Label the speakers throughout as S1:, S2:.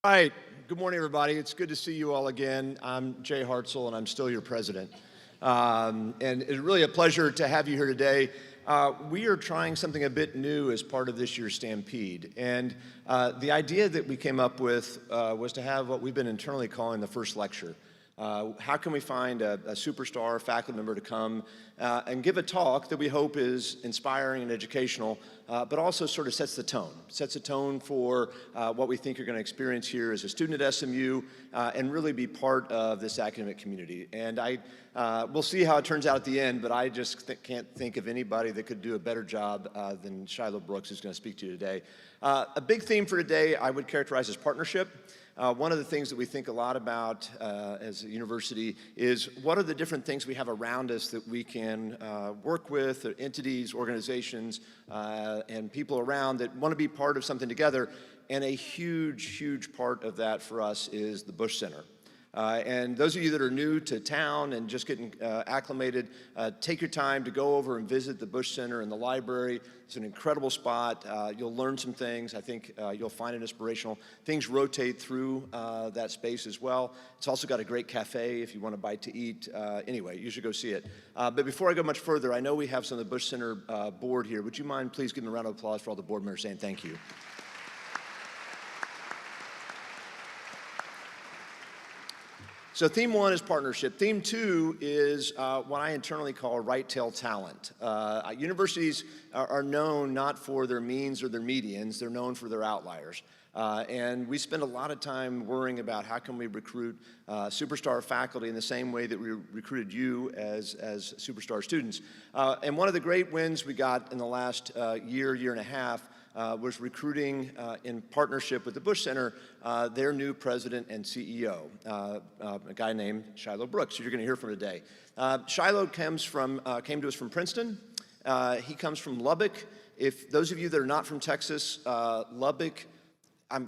S1: All right, good morning, everybody. It's good to see you all again. I'm Jay Hartzell, and I'm still your president. And it's really a pleasure to have you here today. We are trying something a bit new as part of this year's Stampede. And the idea that we came up with was to have what we've been internally calling the first lecture. How can we find a superstar faculty member to come and give a talk that we hope is inspiring and educational, but also sort of sets the tone for what we think you're going to experience here as a student at SMU and really be part of this academic community. And we'll see how it turns out at the end, but I just can't think of anybody that could do a better job than Shiloh Brooks, who's going to speak to you today. A big theme for today I would characterize as partnership. One of the things that we think a lot about as a university is what are the different things we have around us that we can work with, entities, organizations, and people around that want to be part of something together. And a huge, huge part of that for us is the Bush Center. And those of you that are new to town and just getting acclimated, take your time to go over and visit the Bush Center and the library. It's an incredible spot. You'll learn some things. I think you'll find it inspirational. Things rotate through that space as well. It's also got a great cafe if you want a bite to eat. Anyway, you should go see it. But before I go much further, I know we have some of the Bush Center board here. Would you mind please giving a round of applause for all the board members saying thank you? So theme one is partnership. Theme two is what I internally call right-tail talent. Universities are known not for their means or their medians, they're known for their outliers. And we spend a lot of time worrying about how can we recruit superstar faculty in the same way that we recruited you as superstar students. And one of the great wins we got in the last year and a half was recruiting in partnership with the Bush Center their new president and CEO, a guy named Shiloh Brooks, who you're going to hear from today. Shiloh came to us from Princeton. He comes from Lubbock. If those of you that are not from Texas, Lubbock,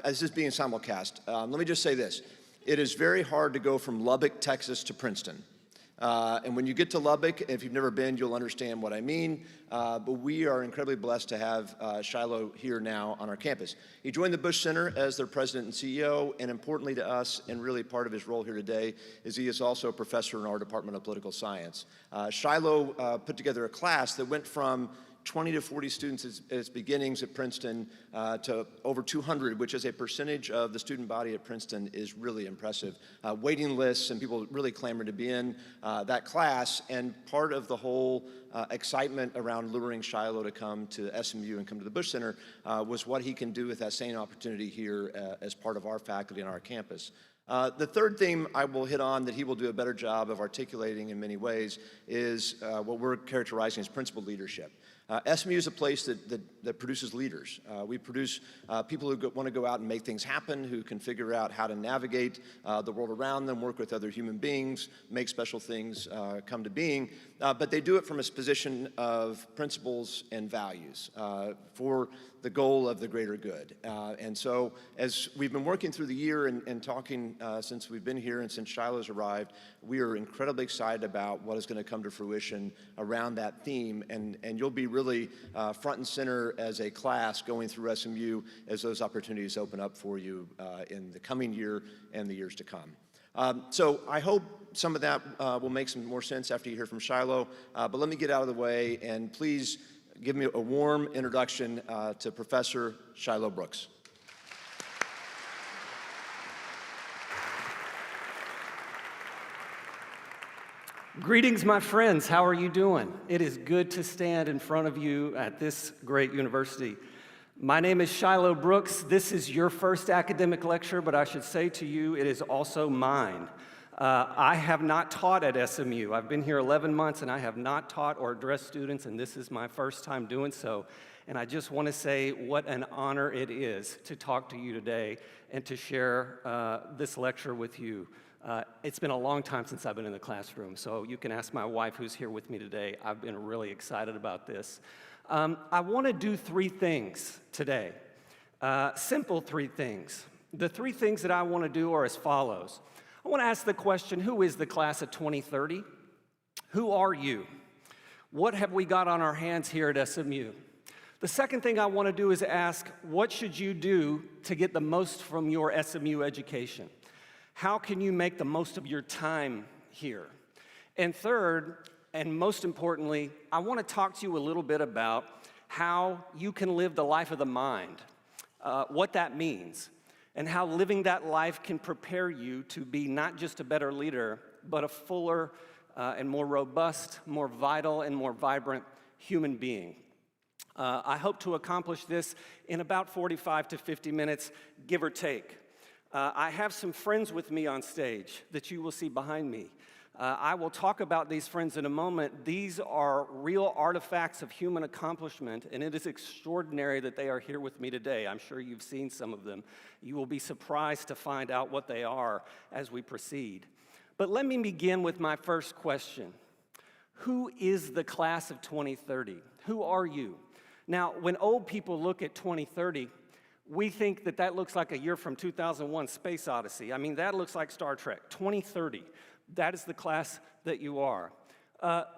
S1: this is being simulcast. Let me just say this. It is very hard to go from Lubbock, Texas to Princeton. And when you get to Lubbock, if you've never been, you'll understand what I mean. But we are incredibly blessed to have Shiloh here now on our campus. He joined the Bush Center as their president and CEO, and importantly to us, and really part of his role here today, is he is also a professor in our Department of Political Science. Shiloh put together a class that went from 20 to 40 students at its beginnings at Princeton to over 200, which as a percentage of the student body at Princeton is really impressive. Waiting lists and people really clamoring to be in that class, and part of the whole excitement around luring Shiloh to come to SMU and come to the Bush Center was what he can do with that same opportunity here as part of our faculty on our campus. The third theme I will hit on that he will do a better job of articulating in many ways is what we're characterizing as principled leadership. SMU is a place that produces leaders. We produce people who want to go out and make things happen, who can figure out how to navigate the world around them, work with other human beings, make special things come to being, but they do it from a position of principles and values for the goal of the greater good. And so as we've been working through the year and talking since we've been here and since Shiloh's arrived, we are incredibly excited about what is going to come to fruition around that theme, and you'll be really front and center as a class going through SMU as those opportunities open up for you in the coming year and the years to come. So I hope some of that will make some more sense after you hear from Shiloh, but let me get out of the way and please give me a warm introduction to Professor Shiloh Brooks.
S2: Greetings, my friends. How are you doing? It is good to stand in front of you at this great university. My name is Shiloh Brooks. This is your first academic lecture, but I should say to you, it is also mine. I have not taught at SMU. I've been here 11 months, and I have not taught or addressed students, and this is my first time doing so. And I just want to say what an honor it is to talk to you today and to share this lecture with you. It's been a long time since I've been in the classroom, so you can ask my wife who's here with me today. I've been really excited about this. I want to do three things today, simple three things. The three things that I want to do are as follows. I want to ask the question, who is the class of 2030? Who are you? What have we got on our hands here at SMU? The second thing I want to do is ask, what should you do to get the most from your SMU education? How can you make the most of your time here? And third, and most importantly, I want to talk to you a little bit about how you can live the life of the mind, what that means, and how living that life can prepare you to be not just a better leader, but a fuller and more robust, more vital, and more vibrant human being. I hope to accomplish this in about 45 to 50 minutes, give or take. I have some friends with me on stage that you will see behind me. I will talk about these friends in a moment. These are real artifacts of human accomplishment, and it is extraordinary that they are here with me today. I'm sure you've seen some of them. You will be surprised to find out what they are as we proceed. But let me begin with my first question. Who is the class of 2030? Who are you? Now, when old people look at 2030, we think that that looks like a year from 2001, Space Odyssey. I mean, that looks like Star Trek. 2030, that is the class that you are.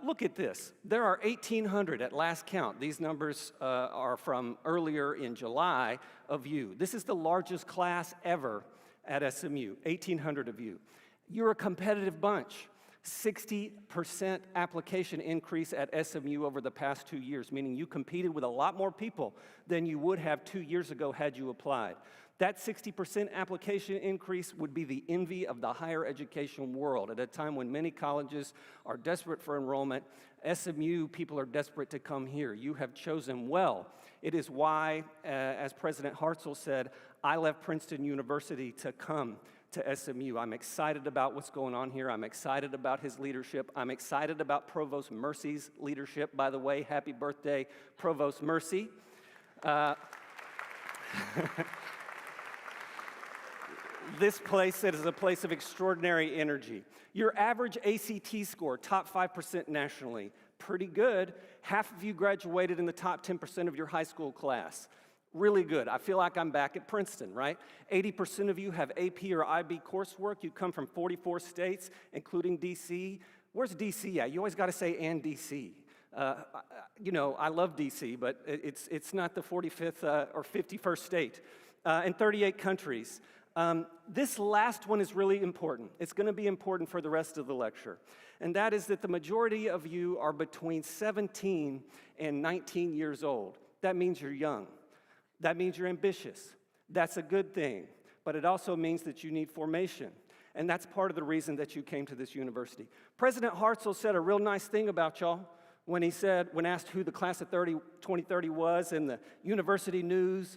S2: Look at this. There are 1,800 at last count. These numbers are from earlier in July of you. This is the largest class ever at SMU, 1,800 of you. You're a competitive bunch. 60% application increase at SMU over the past 2 years, meaning you competed with a lot more people than you would have 2 years ago had you applied. That 60% application increase would be the envy of the higher education world. At a time when many colleges are desperate for enrollment, SMU people are desperate to come here. You have chosen well. It is why, as President Hartzell said, I left Princeton University to come to SMU. I'm excited about what's going on here. I'm excited about his leadership. I'm excited about Provost Mercy's leadership. By the way, happy birthday, Provost Mercy. This place is a place of extraordinary energy. Your average ACT score, top 5% nationally, pretty good. Half of you graduated in the top 10% of your high school class. Really good. I feel like I'm back at Princeton, right? 80% of you have AP or IB coursework. You come from 44 states, including DC. Where's DC at? You always got to say "and DC." You know, I love DC, but it's not the 45th or 51st state. In 38 countries. This last one is really important. It's going to be important for the rest of the lecture. And that is that the majority of you are between 17 and 19 years old. That means you're young. That means you're ambitious. That's a good thing. But it also means that you need formation. And that's part of the reason that you came to this university. President Hartzell said a real nice thing about y'all when asked who the class of 2030 was in the university news.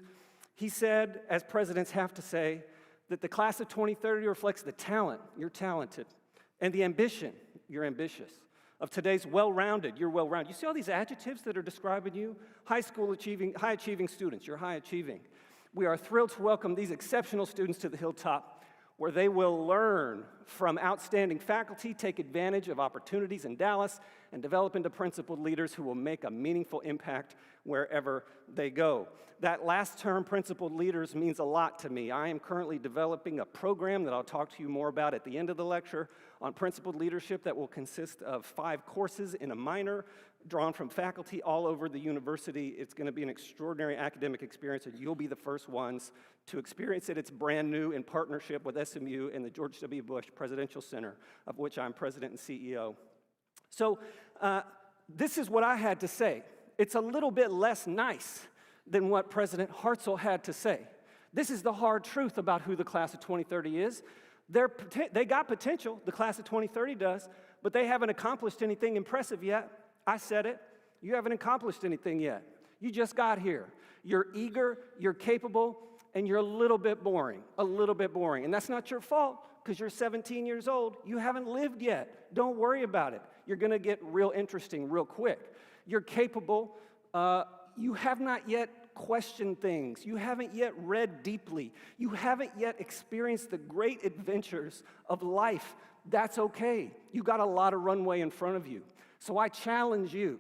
S2: He said, as presidents have to say, that the class of 2030 reflects the talent, you're talented, and the ambition, you're ambitious, of today's well-rounded, you're well-rounded. You see all these adjectives that are describing you? High achieving students, you're high achieving. We are thrilled to welcome these exceptional students to the Hilltop, where they will learn from outstanding faculty, take advantage of opportunities in Dallas, and develop into principled leaders who will make a meaningful impact wherever they go. That last term, principled leaders, means a lot to me. I am currently developing a program that I'll talk to you more about at the end of the lecture on principled leadership that will consist of 5 courses in a minor drawn from faculty all over the university. It's going to be an extraordinary academic experience, and you'll be the first ones to experience it. It's brand new in partnership with SMU and the George W. Bush Presidential Center, of which I'm president and CEO. So this is what I had to say. It's a little bit less nice than what President Hartzell had to say. This is the hard truth about who the class of 2030 is. They got potential, the class of 2030 does, but they haven't accomplished anything impressive yet. I said it. You haven't accomplished anything yet. You just got here. You're eager, you're capable, and you're a little bit boring. And that's not your fault, because you're 17 years old. You haven't lived yet. Don't worry about it. You're going to get real interesting real quick. You're capable. You have not yet questioned things. You haven't yet read deeply. You haven't yet experienced the great adventures of life. That's okay. You got a lot of runway in front of you. So I challenge you,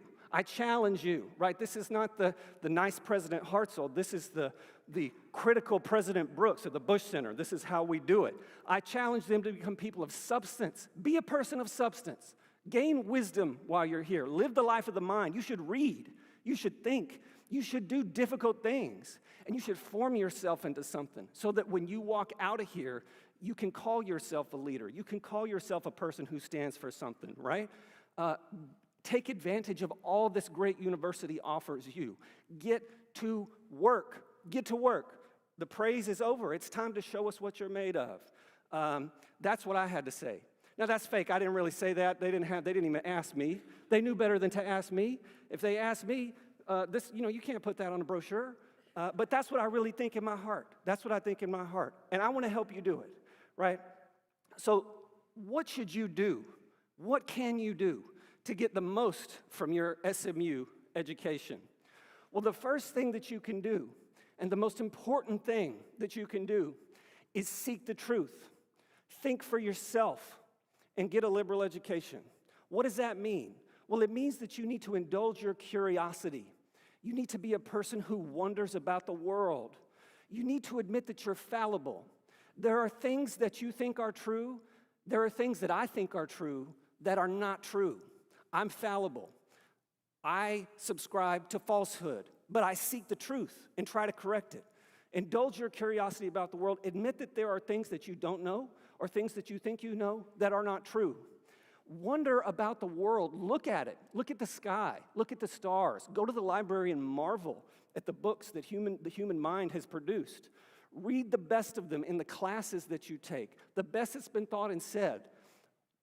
S2: right? This is not the nice President Hartzell. This is the critical President Brooks of the Bush Center. This is how we do it. I challenge them to become people of substance. Be a person of substance. Gain wisdom while you're here. Live the life of the mind. You should read. You should think. You should do difficult things, and you should form yourself into something so that when you walk out of here, you can call yourself a leader. You can call yourself a person who stands for something, right? Take advantage of all this great university offers you. Get to work. Get to work. The praise is over. It's time to show us what you're made of. That's what I had to say. Now, that's fake. I didn't really say that. They didn't even ask me. They knew better than to ask me. If they asked me, you can't put that on a brochure. But that's what I really think in my heart. That's what I think in my heart. And I want to help you do it, right? So what should you do? What can you do to get the most from your SMU education? Well, the first thing that you can do, and the most important thing that you can do, is seek the truth. Think for yourself and get a liberal education. What does that mean? Well, it means that you need to indulge your curiosity. You need to be a person who wonders about the world. You need to admit that you're fallible. There are things that you think are true. There are things that I think are true that are not true. I'm fallible. I subscribe to falsehood, but I seek the truth and try to correct it. Indulge your curiosity about the world. Admit that there are things that you don't know or things that you think you know that are not true. Wonder about the world. Look at it. Look at the sky. Look at the stars. Go to the library and marvel at the books that the human mind has produced. Read the best of them in the classes that you take, the best that's been thought and said.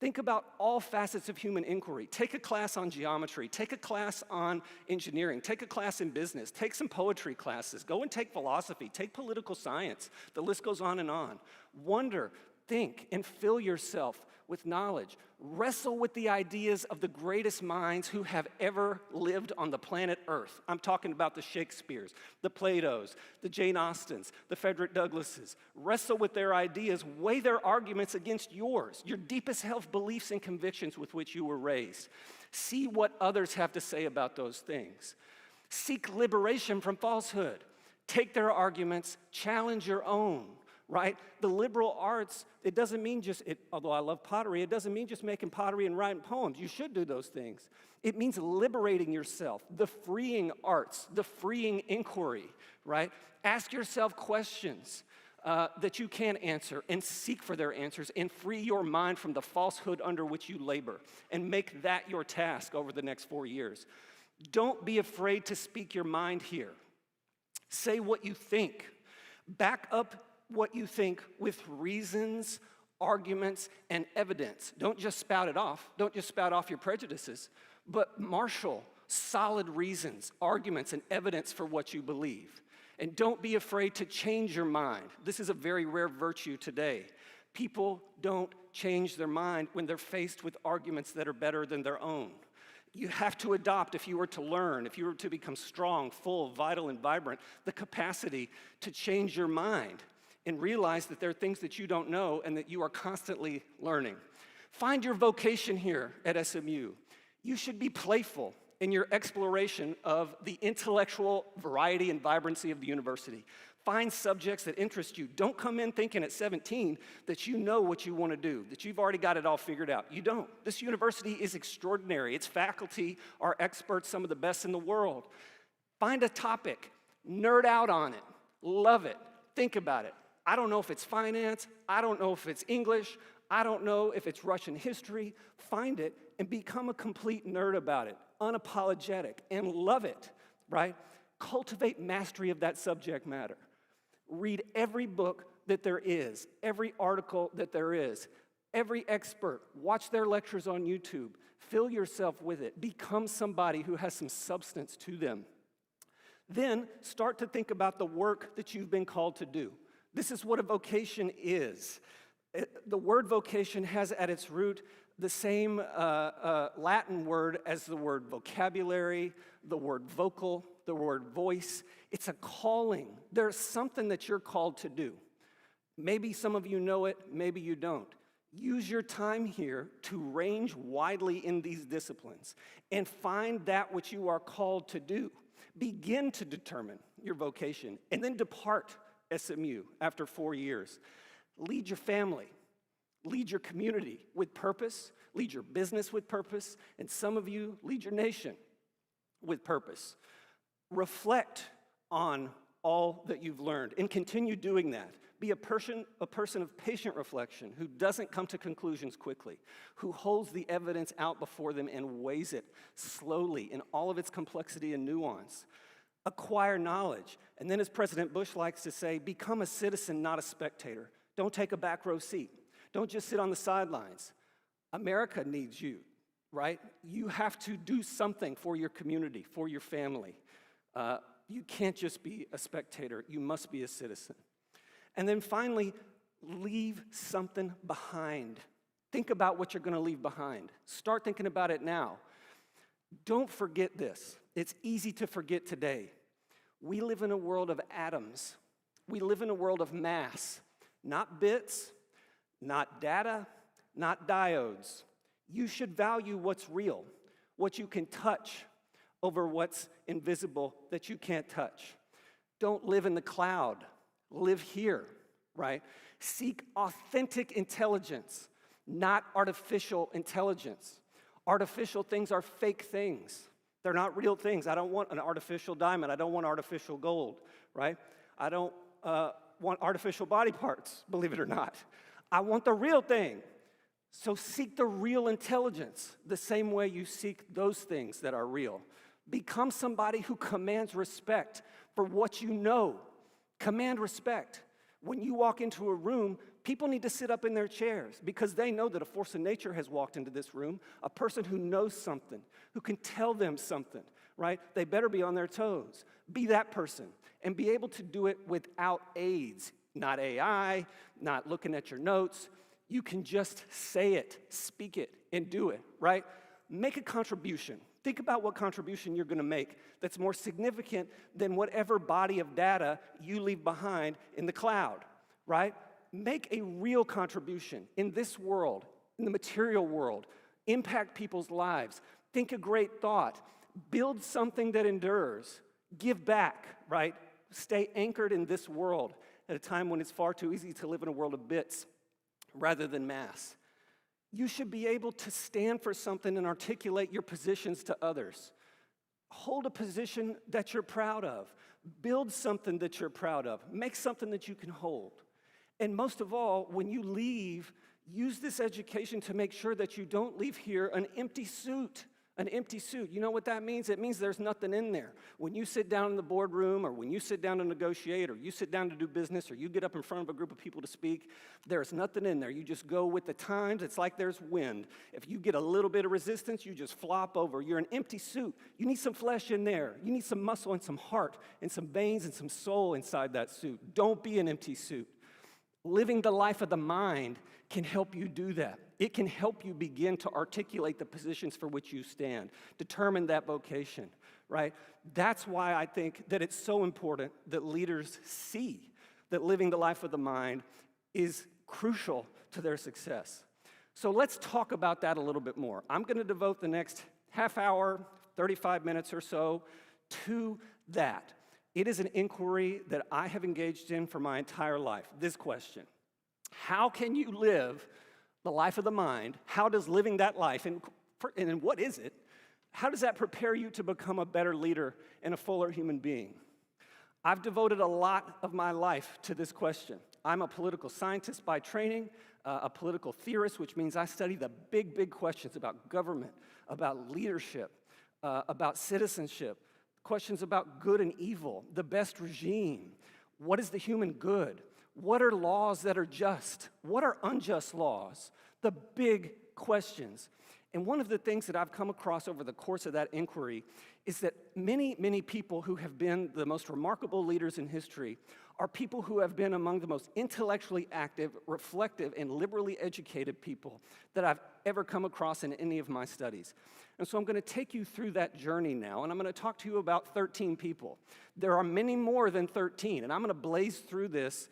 S2: Think about all facets of human inquiry. Take a class on geometry. Take a class on engineering. Take a class in business. Take some poetry classes. Go and take philosophy. Take political science. The list goes on and on. Wonder, think, and fill yourself with knowledge. Wrestle with the ideas of the greatest minds who have ever lived on the planet Earth. I'm talking about the Shakespeares, the Platos, the Jane Austens, the Frederick Douglasses. Wrestle with their ideas. Weigh their arguments against yours, your deepest held beliefs and convictions with which you were raised. See what others have to say about those things. Seek liberation from falsehood. Take their arguments, challenge your own. Right? The liberal arts, it doesn't mean although I love pottery, it doesn't mean just making pottery and writing poems. You should do those things. It means liberating yourself, the freeing arts, the freeing inquiry, right? Ask yourself questions that you can answer and seek for their answers and free your mind from the falsehood under which you labor and make that your task over the next 4 years. Don't be afraid to speak your mind here. Say what you think. Back up what you think with reasons, arguments, and evidence. Don't just spout it off. Don't just spout off your prejudices, but marshal solid reasons, arguments, and evidence for what you believe. And don't be afraid to change your mind. This is a very rare virtue today. People don't change their mind when they're faced with arguments that are better than their own. You have to adopt, if you were to learn, if you were to become strong, full, vital, and vibrant, the capacity to change your mind and realize that there are things that you don't know and that you are constantly learning. Find your vocation here at SMU. You should be playful in your exploration of the intellectual variety and vibrancy of the university. Find subjects that interest you. Don't come in thinking at 17 that you know what you want to do, that you've already got it all figured out. You don't. This university is extraordinary. Its faculty are experts, some of the best in the world. Find a topic, nerd out on it, love it, think about it. I don't know if it's finance, I don't know if it's English, I don't know if it's Russian history. Find it and become a complete nerd about it, unapologetic, and love it, right? Cultivate mastery of that subject matter. Read every book that there is, every article that there is, every expert. Watch their lectures on YouTube. Fill yourself with it. Become somebody who has some substance to them. Then start to think about the work that you've been called to do. This is what a vocation is. The word vocation has at its root the same Latin word as the word vocabulary, the word vocal, the word voice. It's a calling. There's something that you're called to do. Maybe some of you know it, maybe you don't. Use your time here to range widely in these disciplines and find that which you are called to do. Begin to determine your vocation and then depart SMU after 4 years. Lead your family, lead your community with purpose, lead your business with purpose, and some of you lead your nation with purpose. Reflect on all that you've learned and continue doing that. Be a person of patient reflection who doesn't come to conclusions quickly, who holds the evidence out before them and weighs it slowly in all of its complexity and nuance. Acquire knowledge. And then, as President Bush likes to say, become a citizen, not a spectator. Don't take a back row seat. Don't just sit on the sidelines. America needs you, right? You have to do something for your community, for your family. You can't just be a spectator. You must be a citizen. And then finally, leave something behind. Think about what you're going to leave behind. Start thinking about it now. Don't forget this. It's easy to forget today. We live in a world of atoms. We live in a world of mass, not bits, not data, not diodes. You should value what's real, what you can touch, over what's invisible that you can't touch. Don't live in the cloud. Live here, right? Seek authentic intelligence, not artificial intelligence. Artificial things are fake things. They're not real things. I don't want an artificial diamond. I don't want artificial gold, right? I don't want artificial body parts, believe it or not. I want the real thing. So seek the real intelligence the same way you seek those things that are real. Become somebody who commands respect for what you know. Command respect. When you walk into a room, people need to sit up in their chairs because they know that a force of nature has walked into this room, a person who knows something, who can tell them something, right? They better be on their toes. Be that person and be able to do it without aids, not AI, not looking at your notes. You can just say it, speak it, and do it, right? Make a contribution. Think about what contribution you're going to make that's more significant than whatever body of data you leave behind in the cloud, right? Make a real contribution in this world, in the material world. Impact people's lives. Think a great thought. Build something that endures. Give back, right? Stay anchored in this world at a time when it's far too easy to live in a world of bits rather than mass. You should be able to stand for something and articulate your positions to others. Hold a position that you're proud of. Build something that you're proud of. Make something that you can hold. And most of all, when you leave, use this education to make sure that you don't leave here an empty suit. An empty suit. You know what that means? It means there's nothing in there. When you sit down in the boardroom or when you sit down to negotiate or you sit down to do business or you get up in front of a group of people to speak, there's nothing in there. You just go with the times. It's like there's wind. If you get a little bit of resistance, you just flop over. You're an empty suit. You need some flesh in there. You need some muscle and some heart and some veins and some soul inside that suit. Don't be an empty suit. Living the life of the mind can help you do that. It can help you begin to articulate the positions for which you stand, determine that vocation, right? That's why I think that it's so important that leaders see that living the life of the mind is crucial to their success. So let's talk about that a little bit more. I'm going to devote the next half hour, 35 minutes or so to that. It is an inquiry that I have engaged in for my entire life. This question: how can you live the life of the mind? How does living that life, and what is it? How does that prepare you to become a better leader and a fuller human being? I've devoted a lot of my life to this question. I'm a political scientist by training, a political theorist, which means I study the big questions about government, about leadership, about citizenship, questions about good and evil, the best regime. What is the human good? What are laws that are just? What are unjust laws? The big questions. And one of the things that I've come across over the course of that inquiry is that many people who have been the most remarkable leaders in history are people who have been among the most intellectually active, reflective, and liberally educated people that I've ever come across in any of my studies. And so I'm going to take you through that journey now, and I'm going to talk to you about 13 people. There are many more than 13, and I'm going to blaze through this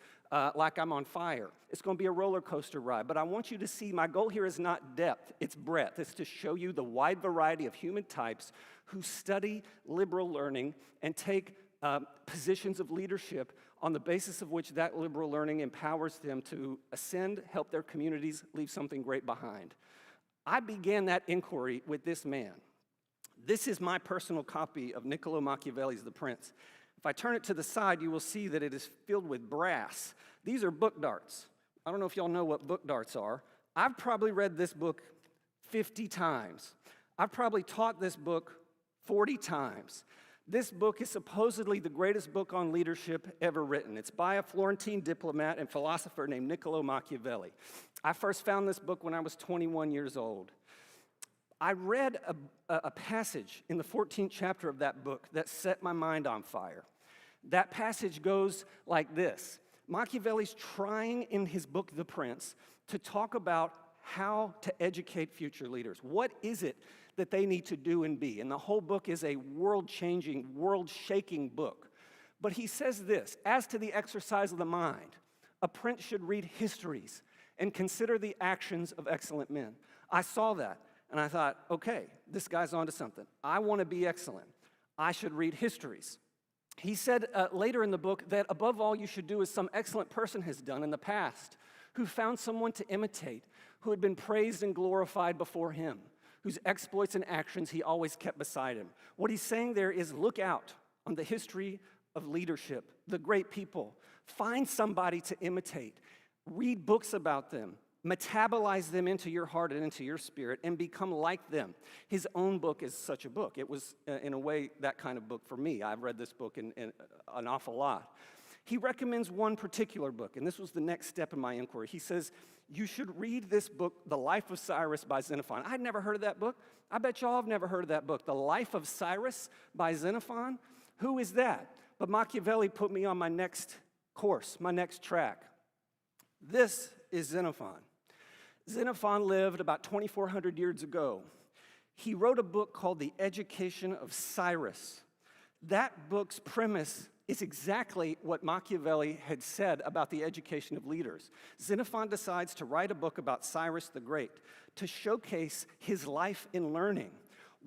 S2: like I'm on fire. It's going to be a roller coaster ride, but I want you to see my goal here is not depth, it's breadth. It's to show you the wide variety of human types who study liberal learning and take positions of leadership on the basis of which that liberal learning empowers them to ascend, help their communities, leave something great behind. I began that inquiry with this man. This is my personal copy of Niccolo Machiavelli's The Prince. If I turn it to the side, you will see that it is filled with brass. These are book darts. I don't know if y'all know what book darts are. I've probably read this book 50 times. I've probably taught this book 40 times. This book is supposedly the greatest book on leadership ever written. It's by a Florentine diplomat and philosopher named Niccolo Machiavelli. I first found this book when I was 21 years old. I read a passage in the 14th chapter of that book that set my mind on fire. That passage goes like this. Machiavelli's trying in his book, The Prince, to talk about how to educate future leaders. What is it that they need to do and be? And the whole book is a world-changing, world-shaking book. But he says this, as to the exercise of the mind, a prince should read histories and consider the actions of excellent men. I saw that, and I thought, okay, this guy's onto something. I want to be excellent. I should read histories. He said later in the book that above all you should do as some excellent person has done in the past, who found someone to imitate, who had been praised and glorified before him, whose exploits and actions he always kept beside him. What he's saying there is look out on the history of leadership, the great people. Find somebody to imitate. Read books about them. Metabolize them into your heart and into your spirit and become like them. His own book is such a book. It was, in a way, that kind of book for me. I've read this book in an awful lot. He recommends one particular book, and this was the next step in my inquiry. He says, you should read this book, The Life of Cyrus by Xenophon. I'd never heard of that book. I bet y'all have never heard of that book, The Life of Cyrus by Xenophon. Who is that? But Machiavelli put me on my next course, my next track. This is Xenophon. Xenophon lived about 2,400 years ago. He wrote a book called The Education of Cyrus. That book's premise is exactly what Machiavelli had said about the education of leaders. Xenophon decides to write a book about Cyrus the Great to showcase his life in learning.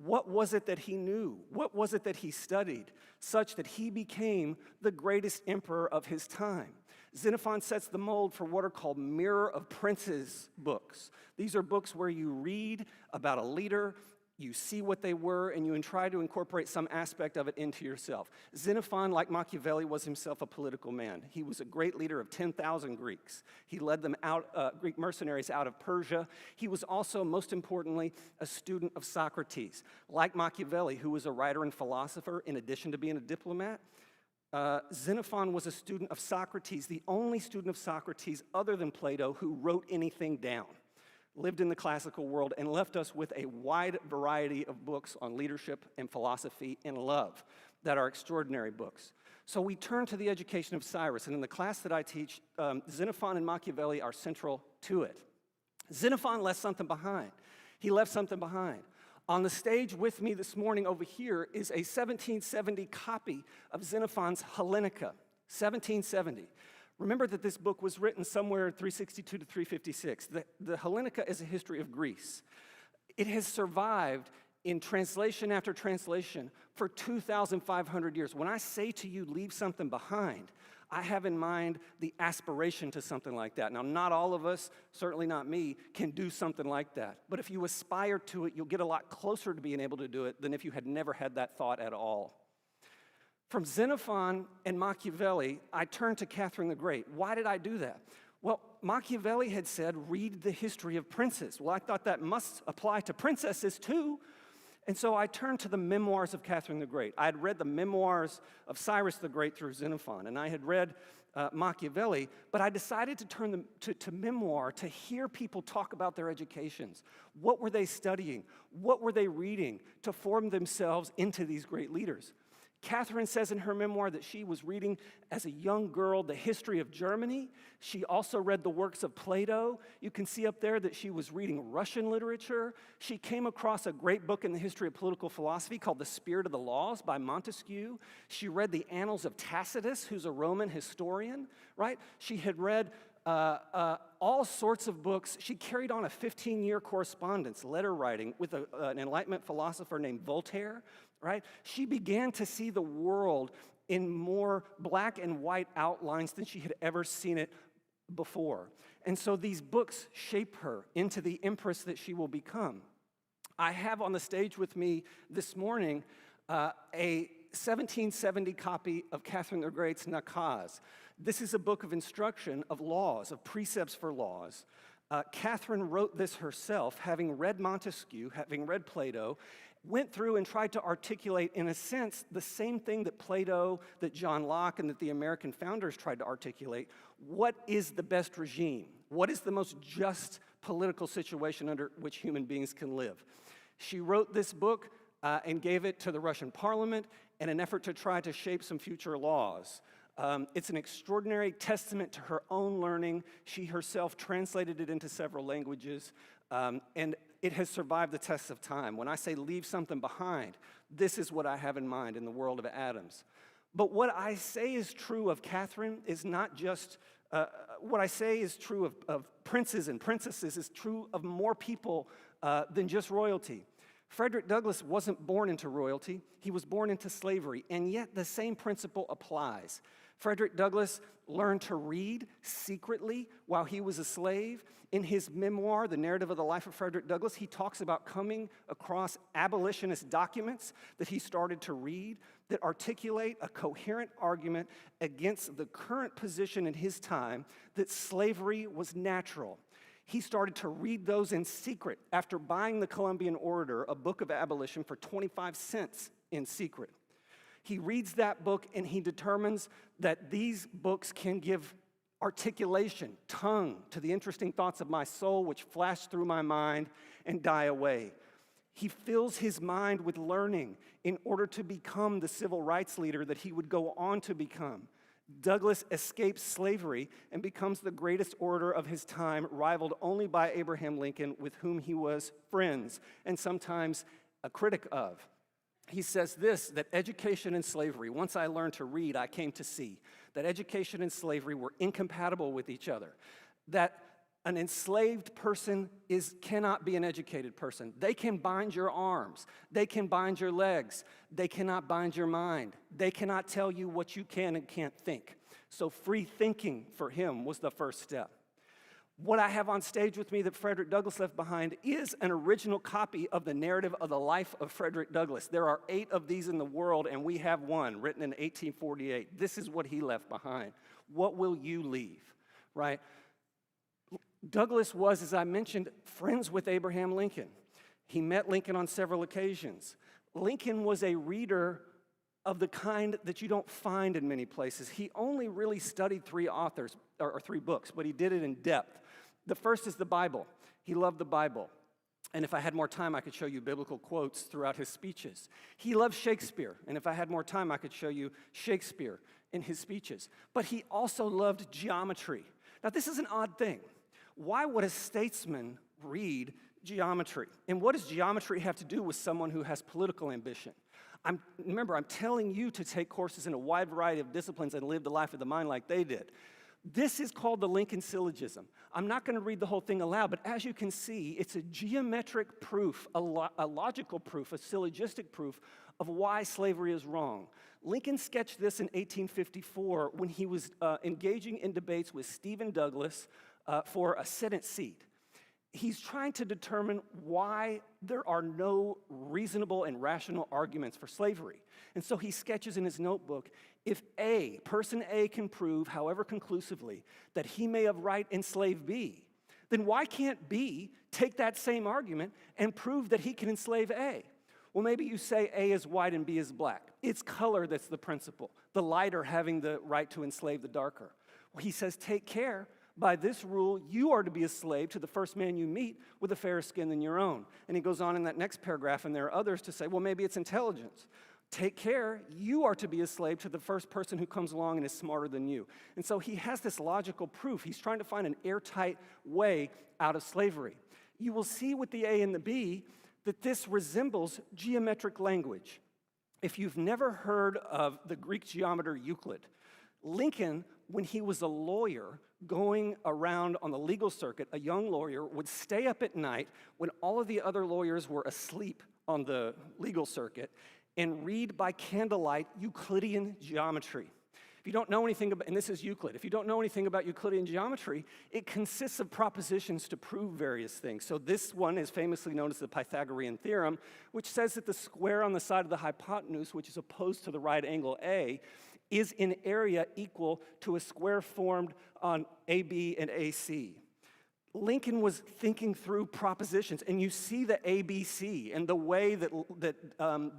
S2: What was it that he knew? What was it that he studied such that he became the greatest emperor of his time? Xenophon sets the mold for what are called Mirror of Princes books. These are books where you read about a leader, you see what they were, and you try to incorporate some aspect of it into yourself. Xenophon, like Machiavelli, was himself a political man. He was a great leader of 10,000 Greeks. He led them out, Greek mercenaries out of Persia. He was also, most importantly, a student of Socrates. Like Machiavelli, who was a writer and philosopher, in addition to being a diplomat, Xenophon was a student of Socrates, the only student of Socrates other than Plato who wrote anything down, lived in the classical world, and left us with a wide variety of books on leadership and philosophy and love that are extraordinary books. So we turn to the education of Cyrus, and in the class that I teach, Xenophon and Machiavelli are central to it. Xenophon left something behind. He left something behind. On the stage with me this morning over here is a 1770 copy of Xenophon's Hellenica, 1770. Remember that this book was written somewhere 362 to 356. The Hellenica is a history of Greece. It has survived in translation after translation for 2,500 years. When I say to you, leave something behind, I have in mind the aspiration to something like that. Now, not all of us, certainly not me, can do something like that. But if you aspire to it, you'll get a lot closer to being able to do it than if you had never had that thought at all. From Xenophon and Machiavelli, I turned to Catherine the Great. Why did I do that? Well, Machiavelli had said, read the history of princes. Well, I thought that must apply to princesses too. And so I turned to the memoirs of Catherine the Great. I had read the memoirs of Cyrus the Great through Xenophon, and I had read Machiavelli, but I decided to turn them to memoir, to hear people talk about their educations. What were they studying? What were they reading to form themselves into these great leaders? Catherine says in her memoir that she was reading as a young girl the history of Germany. She also read the works of Plato. You can see up there that she was reading Russian literature. She came across a great book in the history of political philosophy called The Spirit of the Laws by Montesquieu. She read the Annals of Tacitus, who's a Roman historian, right? She had read all sorts of books. She carried on a 15-year correspondence, letter writing, with an Enlightenment philosopher named Voltaire, right? She began to see the world in more black and white outlines than she had ever seen it before. And so these books shape her into the empress that she will become. I have on the stage with me this morning a 1770 copy of Catherine the Great's Nakaz. This is a book of instruction, of laws, of precepts for laws. Catherine wrote this herself, having read Montesquieu, having read Plato, went through and tried to articulate, in a sense, the same thing that Plato, that John Locke, and that the American founders tried to articulate. What is the best regime? What is the most just political situation under which human beings can live? She wrote this book and gave it to the Russian parliament in an effort to try to shape some future laws. It's an extraordinary testament to her own learning. She herself translated it into several languages, and it has survived the test of time. When I say leave something behind, this is what I have in mind in the world of Adams. But what I say is true of Catherine is not just, what I say is true of princes and princesses is true of more people than just royalty. Frederick Douglass wasn't born into royalty, he was born into slavery, and yet the same principle applies. Frederick Douglass learned to read secretly while he was a slave. In his memoir, The Narrative of the Life of Frederick Douglass, he talks about coming across abolitionist documents that he started to read that articulate a coherent argument against the current position in his time that slavery was natural. He started to read those in secret after buying the Columbian Orator, a book of abolition, for 25 cents in secret. He reads that book and he determines that these books can give articulation, tongue to the interesting thoughts of my soul which flash through my mind and die away. He fills his mind with learning in order to become the civil rights leader that he would go on to become. Douglass escapes slavery and becomes the greatest orator of his time, rivaled only by Abraham Lincoln, with whom he was friends and sometimes a critic of. He says this, that education and slavery, once I learned to read, I came to see that education and slavery were incompatible with each other, that an enslaved person cannot be an educated person. They can bind your arms. They can bind your legs. They cannot bind your mind. They cannot tell you what you can and can't think. So free thinking for him was the first step. What I have on stage with me that Frederick Douglass left behind is an original copy of the Narrative of the Life of Frederick Douglass. There are 8 of these in the world, and we have one written in 1848. This is what he left behind. What will you leave, right? Douglass was, as I mentioned, friends with Abraham Lincoln. He met Lincoln on several occasions. Lincoln was a reader of the kind that you don't find in many places. He only really studied 3 authors, or 3 books, but he did it in depth. The first is the Bible. He loved the Bible. And if I had more time, I could show you biblical quotes throughout his speeches. He loved Shakespeare. And if I had more time, I could show you Shakespeare in his speeches. But he also loved geometry. Now, this is an odd thing. Why would a statesman read geometry? And what does geometry have to do with someone who has political ambition? Remember, I'm telling you to take courses in a wide variety of disciplines and live the life of the mind like they did. This is called the Lincoln Syllogism. I'm not going to read the whole thing aloud, but as you can see, it's a geometric proof, a logical proof, a syllogistic proof of why slavery is wrong. Lincoln sketched this in 1854 when he was engaging in debates with Stephen Douglas for a Senate seat. He's trying to determine why there are no reasonable and rational arguments for slavery. And so he sketches in his notebook, if person A can prove, however conclusively, that he may of right enslave B, then why can't B take that same argument and prove that he can enslave A? Well, maybe you say A is white and B is black. It's color that's the principle, the lighter having the right to enslave the darker. Well, he says, take care. By this rule, you are to be a slave to the first man you meet with a fairer skin than your own. And he goes on in that next paragraph, and there are others to say, well, maybe it's intelligence. Take care, you are to be a slave to the first person who comes along and is smarter than you. And so he has this logical proof. He's trying to find an airtight way out of slavery. You will see with the A and the B that this resembles geometric language. If you've never heard of the Greek geometer Euclid, Lincoln, when he was a lawyer going around on the legal circuit, a young lawyer would stay up at night when all of the other lawyers were asleep on the legal circuit and read by candlelight Euclidean geometry. If If you don't know anything about, and this is Euclid, if you don't know anything about Euclidean geometry, it consists of propositions to prove various things. So this one is famously known as the Pythagorean theorem, which says that the square on the side of the hypotenuse, which is opposed to the right angle A, is in area equal to a square formed on AB and AC. Lincoln was thinking through propositions, and you see the ABC and the way that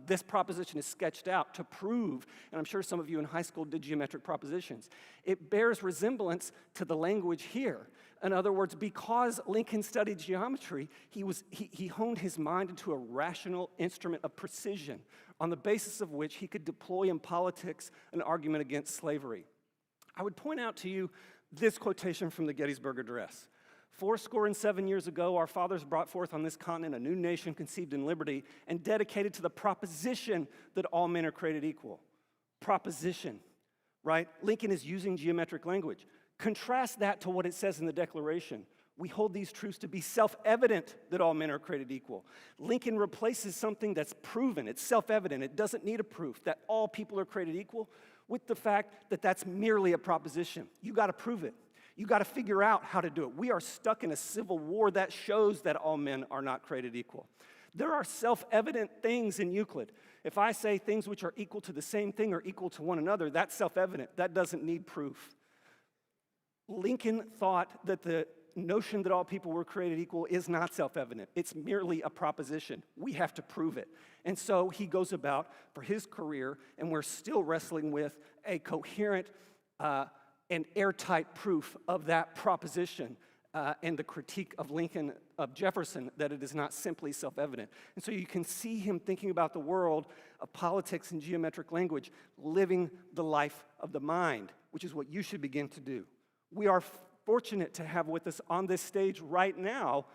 S2: this proposition is sketched out to prove, and I'm sure some of you in high school did geometric propositions. It bears resemblance to the language here. In other words, because Lincoln studied geometry, he honed his mind into a rational instrument of precision on the basis of which he could deploy in politics an argument against slavery. I would point out to you this quotation from the Gettysburg Address. 7 years ago, our fathers brought forth on this continent a new nation conceived in liberty and dedicated to the proposition that all men are created equal. Proposition, right? Lincoln is using geometric language. Contrast that to what it says in the Declaration. We hold these truths to be self-evident that all men are created equal. Lincoln replaces something that's proven, it's self-evident, it doesn't need a proof, that all people are created equal, with the fact that that's merely a proposition. You got to prove it. You got to figure out how to do it. We are stuck in a civil war that shows that all men are not created equal. There are self-evident things in Euclid. If I say things which are equal to the same thing are equal to one another, that's self-evident. That doesn't need proof. Lincoln thought that the notion that all people were created equal is not self-evident. It's merely a proposition. We have to prove it. And so he goes about for his career, and we're still wrestling with a coherent and airtight proof of that proposition and the critique of Lincoln, of Jefferson, that it is not simply self-evident. And so you can see him thinking about the world of politics and geometric language, living the life of the mind, which is what you should begin to do. We are fortunate to have with us on this stage right now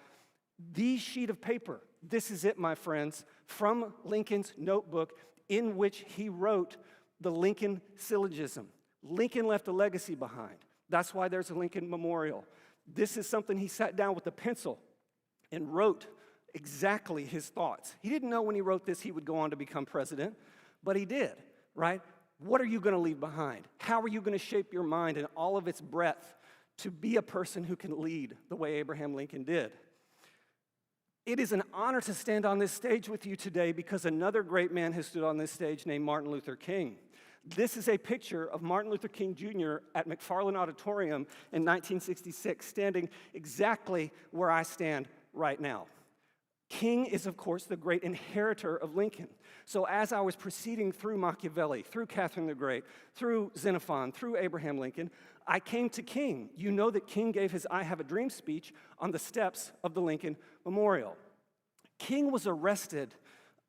S2: the sheet of paper. This is it, my friends, from Lincoln's notebook in which he wrote the Lincoln Syllogism. Lincoln left a legacy behind. That's why there's a Lincoln Memorial. This is something he sat down with a pencil and wrote exactly his thoughts. He didn't know when he wrote this he would go on to become president, but he did, right? What are you going to leave behind? How are you going to shape your mind in all of its breadth to be a person who can lead the way Abraham Lincoln did? It is an honor to stand on this stage with you today because another great man has stood on this stage named Martin Luther King. This is a picture of Martin Luther King Jr. at McFarland Auditorium in 1966, standing exactly where I stand right now. King is, of course, the great inheritor of Lincoln. So as I was proceeding through Machiavelli, through Catherine the Great, through Xenophon, through Abraham Lincoln, I came to King. You know that King gave his I Have a Dream speech on the steps of the Lincoln Memorial. King was arrested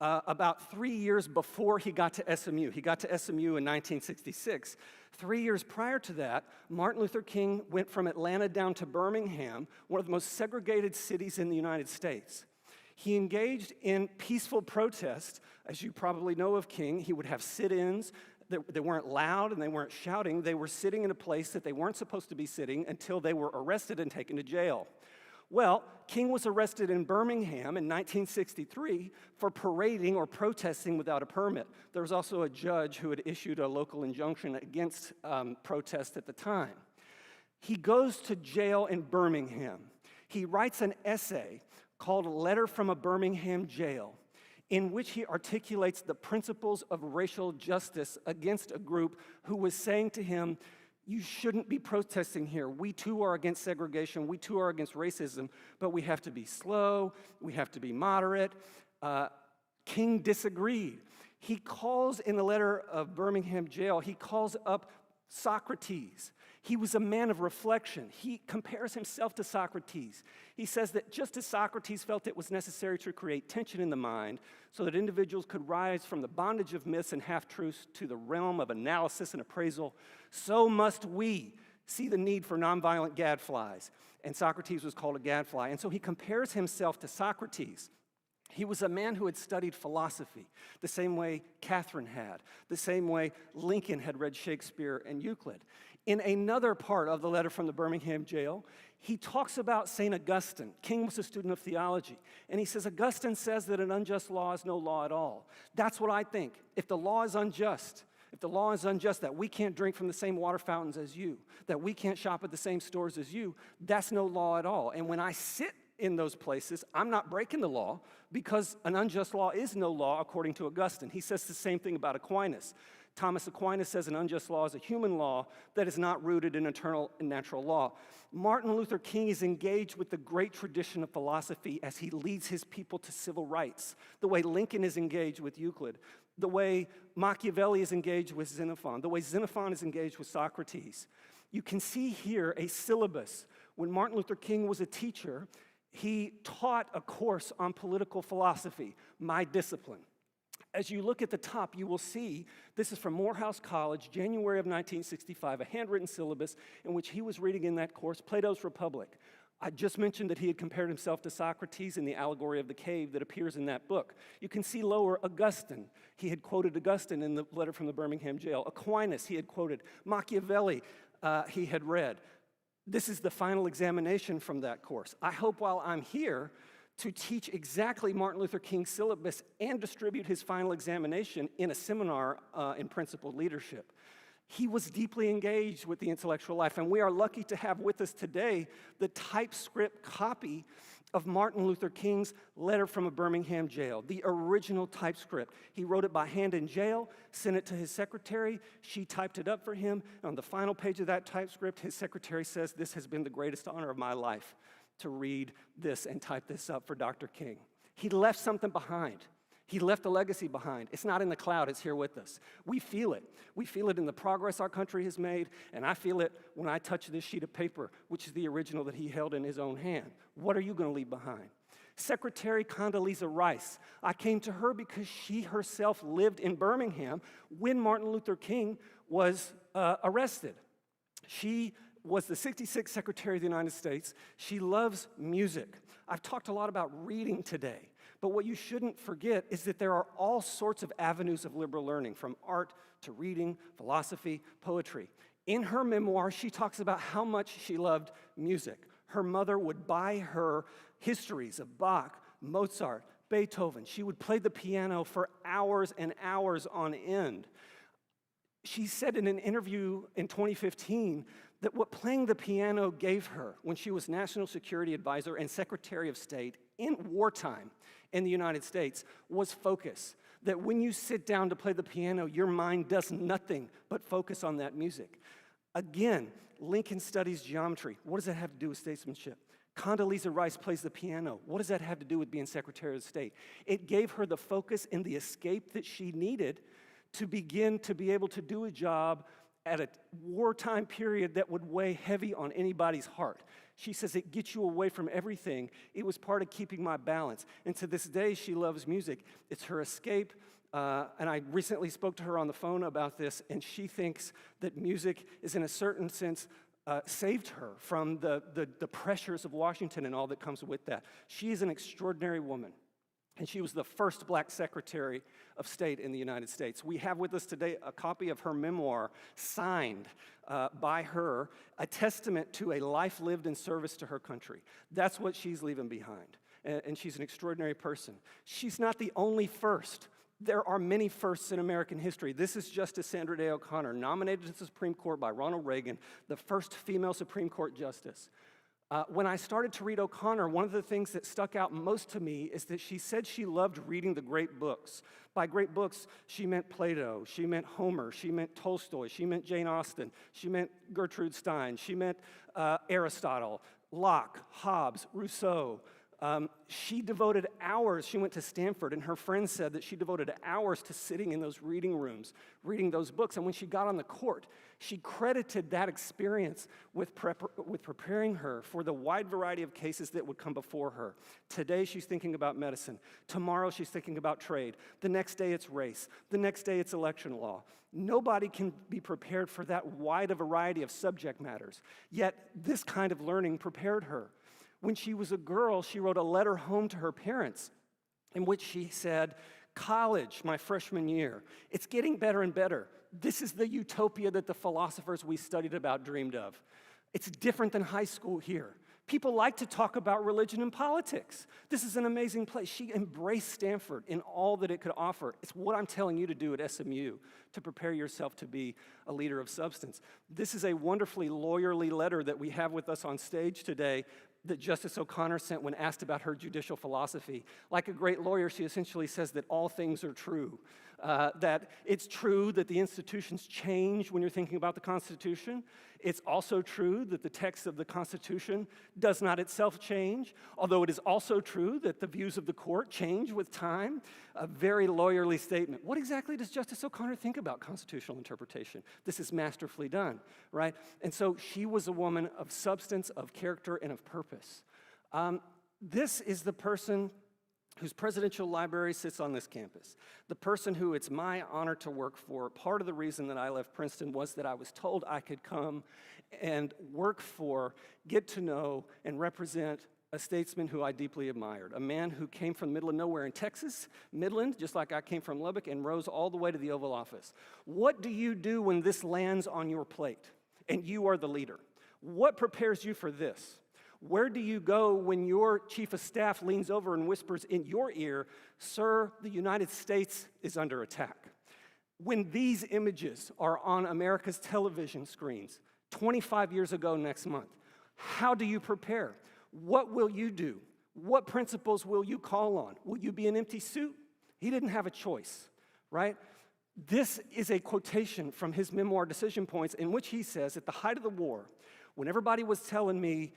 S2: about 3 years before he got to SMU. He got to SMU in 1966. 3 years prior to that, Martin Luther King went from Atlanta down to Birmingham, one of the most segregated cities in the United States. He engaged in peaceful protest. As you probably know of King, he would have sit-ins. They weren't loud and they weren't shouting. They were sitting in a place that they weren't supposed to be sitting until they were arrested and taken to jail. Well, King was arrested in Birmingham in 1963 for parading or protesting without a permit. There was also a judge who had issued a local injunction against protest at the time. He goes to jail in Birmingham. He writes an essay called Letter from a Birmingham Jail, in which he articulates the principles of racial justice against a group who was saying to him, you shouldn't be protesting here. We too are against segregation. We too are against racism, but we have to be slow. We have to be moderate. King disagreed. He calls in the letter of Birmingham Jail, he calls up Socrates. He was a man of reflection. He compares himself to Socrates. He says that just as Socrates felt it was necessary to create tension in the mind so that individuals could rise from the bondage of myths and half-truths to the realm of analysis and appraisal, so must we see the need for nonviolent gadflies. And Socrates was called a gadfly. And so he compares himself to Socrates. He was a man who had studied philosophy, the same way Catherine had, the same way Lincoln had read Shakespeare and Euclid. In another part of the letter from the Birmingham jail, he talks about St. Augustine. King was a student of theology, and he says, Augustine says that an unjust law is no law at all. That's what I think. If the law is unjust, if the law is unjust, that we can't drink from the same water fountains as you, that we can't shop at the same stores as you, that's no law at all. And when I sit in those places, I'm not breaking the law because an unjust law is no law according to Augustine. He says the same thing about Aquinas. Thomas Aquinas says an unjust law is a human law that is not rooted in eternal and natural law. Martin Luther King is engaged with the great tradition of philosophy as he leads his people to civil rights, the way Lincoln is engaged with Euclid, the way Machiavelli is engaged with Xenophon, the way Xenophon is engaged with Socrates. You can see here a syllabus. When Martin Luther King was a teacher, he taught a course on political philosophy, My Discipline. As you look at the top, you will see this is from Morehouse College, January of 1965, a handwritten syllabus in which he was reading in that course Plato's Republic. I just mentioned that he had compared himself to Socrates in the allegory of the cave that appears in that book. You can see lower Augustine. He had quoted Augustine in the letter from the Birmingham jail. Aquinas, he had quoted. Machiavelli, he had read. This is the final examination from that course. I hope while I'm here to teach exactly Martin Luther King's syllabus and distribute his final examination in a seminar in principled leadership. He was deeply engaged with the intellectual life, and we are lucky to have with us today the typescript copy of Martin Luther King's letter from a Birmingham jail, the original typescript. He wrote it by hand in jail, sent it to his secretary, she typed it up for him, and on the final page of that typescript, his secretary says, "This has been the greatest honor of my life to read this and type this up for Dr. King." He left something behind. He left a legacy behind. It's not in the cloud, it's here with us. We feel it. We feel it in the progress our country has made, and I feel it when I touch this sheet of paper, which is the original that he held in his own hand. What are you going to leave behind? Secretary Condoleezza Rice. I came to her because she herself lived in Birmingham when Martin Luther King was arrested. She was the 66th Secretary of the United States. She loves music. I've talked a lot about reading today, but what you shouldn't forget is that there are all sorts of avenues of liberal learning, from art to reading, philosophy, poetry. In her memoir, she talks about how much she loved music. Her mother would buy her histories of Bach, Mozart, Beethoven. She would play the piano for hours and hours on end. She said in an interview in 2015 that what playing the piano gave her when she was National Security Advisor and Secretary of State in wartime in the United States was focus. That when you sit down to play the piano, your mind does nothing but focus on that music. Again, Lincoln studies geometry. What does that have to do with statesmanship? Condoleezza Rice plays the piano. What does that have to do with being Secretary of State? It gave her the focus and the escape that she needed to begin to be able to do a job at a wartime period that would weigh heavy on anybody's heart. She says, it gets you away from everything. It was part of keeping my balance. And to this day, she loves music. It's her escape. And I recently spoke to her on the phone about this, and she thinks that music is, in a certain sense, saved her from the pressures of Washington and all that comes with that. She is an extraordinary woman. And she was the first black Secretary of State in the United States. We have with us today a copy of her memoir signed by her, a testament to a life lived in service to her country. That's what she's leaving behind. And she's an extraordinary person. She's not the only first. There are many firsts in American history. This is Justice Sandra Day O'Connor, nominated to the Supreme Court by Ronald Reagan, the first female Supreme Court justice. When I started to read O'Connor, one of the things that stuck out most to me is that she said she loved reading the great books. By great books, she meant Plato, she meant Homer, she meant Tolstoy, she meant Jane Austen, she meant Gertrude Stein, she meant Aristotle, Locke, Hobbes, Rousseau. She devoted hours, she went to Stanford, and her friends said that she devoted hours to sitting in those reading rooms, reading those books. And when she got on the court, she credited that experience with preparing her for the wide variety of cases that would come before her. Today, she's thinking about medicine. Tomorrow, she's thinking about trade. The next day, it's race. The next day, it's election law. Nobody can be prepared for that wide a variety of subject matters. Yet, this kind of learning prepared her. When she was a girl, she wrote a letter home to her parents in which she said, college, my freshman year, it's getting better and better. This is the utopia that the philosophers we studied about dreamed of. It's different than high school here. People like to talk about religion and politics. This is an amazing place. She embraced Stanford in all that it could offer. It's what I'm telling you to do at SMU to prepare yourself to be a leader of substance. This is a wonderfully lawyerly letter that we have with us on stage today that Justice O'Connor sent when asked about her judicial philosophy. Like a great lawyer, she essentially says that all things are true, that it's true that the institutions change when you're thinking about the Constitution. It's also true that the text of the Constitution does not itself change, although it is also true that the views of the court change with time. A very lawyerly statement. What exactly does Justice O'Connor think about constitutional interpretation? This is masterfully done, right? And so she was a woman of substance, of character, and of purpose. This is the person whose presidential library sits on this campus, the person who it's my honor to work for. Part of the reason that I left Princeton was that I was told I could come and work for, get to know, and represent a statesman who I deeply admired, a man who came from the middle of nowhere in Texas, Midland, just like I came from Lubbock, and rose all the way to the Oval Office. What do you do when this lands on your plate and you are the leader? What prepares you for this? Where do you go when your chief of staff leans over and whispers in your ear, "Sir, the United States is under attack"? When these images are on America's television screens 25 years ago next month, how do you prepare? What will you do? What principles will you call on? Will you be an empty suit? He didn't have a choice, right? This is a quotation from his memoir, Decision Points, in which he says, at the height of the war, when everybody was telling me